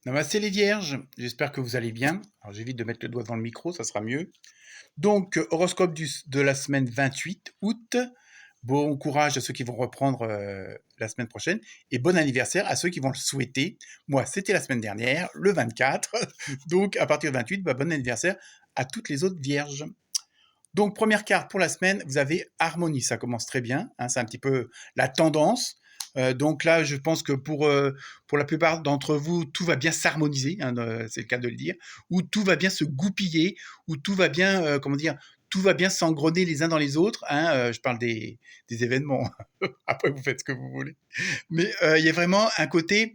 Namasté les vierges, j'espère que vous allez bien. Alors j'évite de mettre le doigt devant le micro, ça sera mieux. Donc, horoscope de la semaine 28 août. Bon courage à ceux qui vont reprendre la semaine prochaine et bon anniversaire à ceux qui vont le souhaiter. Moi, c'était la semaine dernière, le 24. Donc, à partir du 28, bon anniversaire à toutes les autres vierges. Donc, première carte pour la semaine, vous avez harmonie. Ça commence très bien, hein, c'est un petit peu la tendance. Donc là, je pense que pour la plupart d'entre vous, tout va bien s'harmoniser, hein, c'est le cas de le dire, ou tout va bien se goupiller, ou tout va bien, comment dire, tout va bien s'engrener les uns dans les autres. Hein, je parle des événements. Après, vous faites ce que vous voulez. Mais il y a vraiment un côté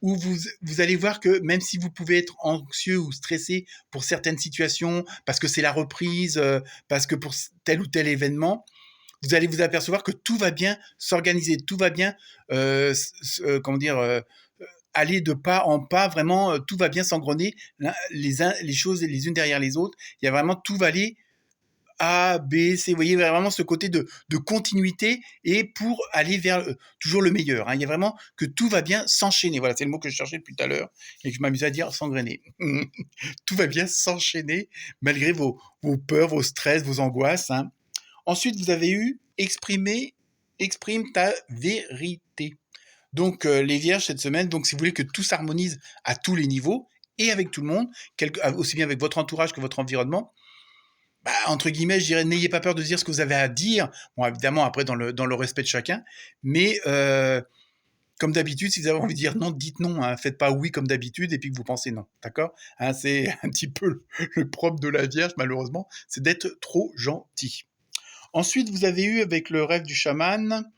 où vous allez voir que même si vous pouvez être anxieux ou stressé pour certaines situations, parce que c'est la reprise, parce que pour tel ou tel événement, vous allez vous apercevoir que tout va bien s'organiser, tout va bien, comment dire, aller de pas en pas, vraiment, tout va bien s'engrener, les choses les unes derrière les autres. Il y a vraiment tout va aller a, B, C. Vous voyez vraiment ce côté de continuité et pour aller vers toujours le meilleur. Hein. Il y a vraiment que tout va bien s'enchaîner. Voilà, c'est le mot que je cherchais depuis tout à l'heure et que je m'amusais à dire s'engrainer. Tout va bien s'enchaîner malgré vos peurs, vos stress, vos angoisses. Hein. Ensuite, vous avez eu exprime ta vérité. Donc, les vierges cette semaine, donc si vous voulez que tout s'harmonise à tous les niveaux et avec tout le monde, aussi bien avec votre entourage que votre environnement, bah, entre guillemets, je dirais, n'ayez pas peur de dire ce que vous avez à dire. Bon, évidemment, après, dans le respect de chacun. Mais comme d'habitude, si vous avez envie de dire non, dites non. Hein. Faites pas oui comme d'habitude et puis que vous pensez non. D'accord. Hein, c'est un petit peu le propre de la Vierge, malheureusement, c'est d'être trop gentil. Ensuite, vous avez eu, avec le rêve du chaman,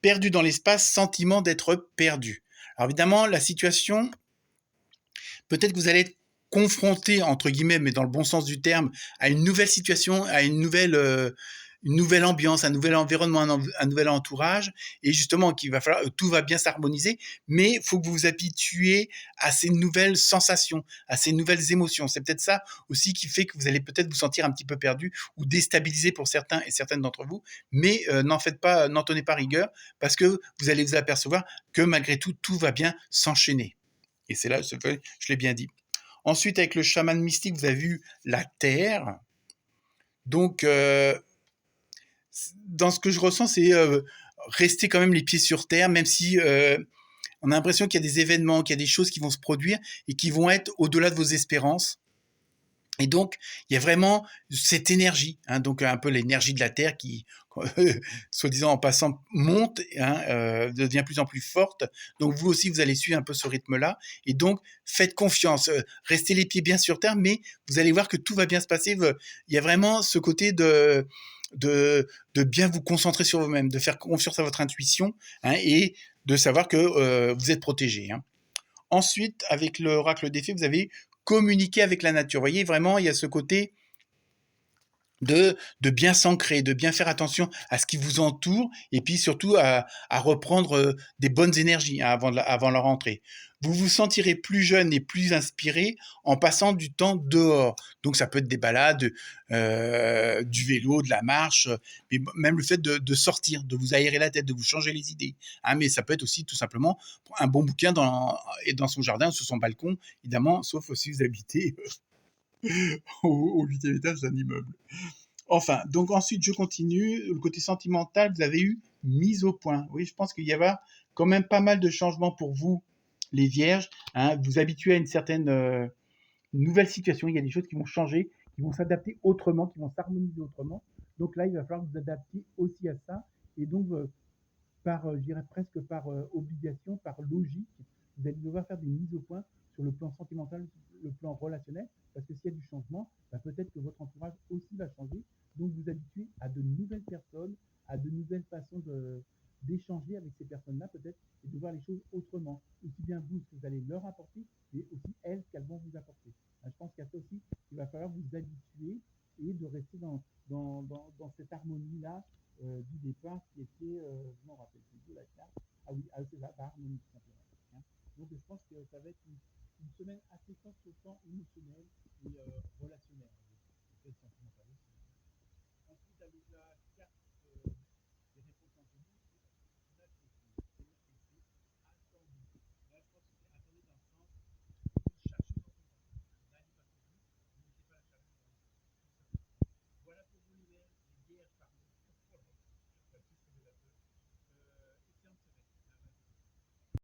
perdu dans l'espace, sentiment d'être perdu. Alors évidemment, la situation, peut-être que vous allez être confronté, entre guillemets, mais dans le bon sens du terme, à une nouvelle situation, à une nouvelle ambiance, un nouvel environnement, un nouvel entourage, et justement qu'il va falloir, tout va bien s'harmoniser, mais il faut que vous vous habituiez à ces nouvelles sensations, à ces nouvelles émotions. C'est peut-être ça aussi qui fait que vous allez peut-être vous sentir un petit peu perdu ou déstabilisé pour certains et certaines d'entre vous, mais n'en tenez pas rigueur, parce que vous allez vous apercevoir que malgré tout, tout va bien s'enchaîner. Et c'est là, je l'ai bien dit. Ensuite, avec le chaman mystique, vous avez vu la terre. Donc, dans ce que je ressens, c'est rester quand même les pieds sur terre, même si on a l'impression qu'il y a des événements, qu'il y a des choses qui vont se produire et qui vont être au-delà de vos espérances. Et donc, il y a vraiment cette énergie, hein, donc un peu l'énergie de la Terre qui, soi-disant en passant, monte, hein, devient plus en plus forte. Donc vous aussi, vous allez suivre un peu ce rythme-là. Et donc, faites confiance, restez les pieds bien sur terre, mais vous allez voir que tout va bien se passer. Il y a vraiment ce côté de bien vous concentrer sur vous-même, de faire confiance à votre intuition, hein, et de savoir que vous êtes protégé. Hein. Ensuite, avec l'oracle des fées, vous avez communiqué avec la nature. Vous voyez, vraiment, il y a ce côté de bien s'ancrer, de bien faire attention à ce qui vous entoure et puis surtout à reprendre des bonnes énergies, hein, avant la rentrée. Vous vous sentirez plus jeune et plus inspiré en passant du temps dehors. Donc ça peut être des balades, du vélo, de la marche, mais même le fait de sortir, de vous aérer la tête, de vous changer les idées. Hein, mais ça peut être aussi tout simplement un bon bouquin dans son jardin, sur son balcon, évidemment, sauf si vous habitez au 8e étage d'un immeuble. Enfin, donc ensuite, je continue. Le côté sentimental, vous avez eu mise au point. Oui, je pense qu'il y avait quand même pas mal de changements pour vous, les vierges. Hein, vous habituez à une certaine nouvelle situation. Il y a des choses qui vont changer, qui vont s'adapter autrement, qui vont s'harmoniser autrement. Donc là, il va falloir vous adapter aussi à ça. Et donc, je dirais presque par obligation, par logique, vous allez devoir faire des mises au point sur le plan sentimental, le plan relationnel, parce que s'il y a du changement, bah, peut-être que votre entourage aussi va changer. Donc vous habituez à de nouvelles personnes, à de nouvelles façons d'échanger avec ces personnes-là peut-être et de voir les choses autrement. Aussi bien vous, ce que vous allez leur apporter, mais aussi elles, ce qu'elles vont vous apporter. Je pense qu'il y a ça aussi, il va falloir vous habituer et de rester dans cette harmonie-là du départ qui était, je ne m'en rappelle plus de la carte. Ah oui, c'est la harmonie tout simplement. Hein. Donc je pense que ça va être une semaine assez forte sur le plan émotionnel et relationnel. Peut-être sentimental aussi. Ensuite, avec la carte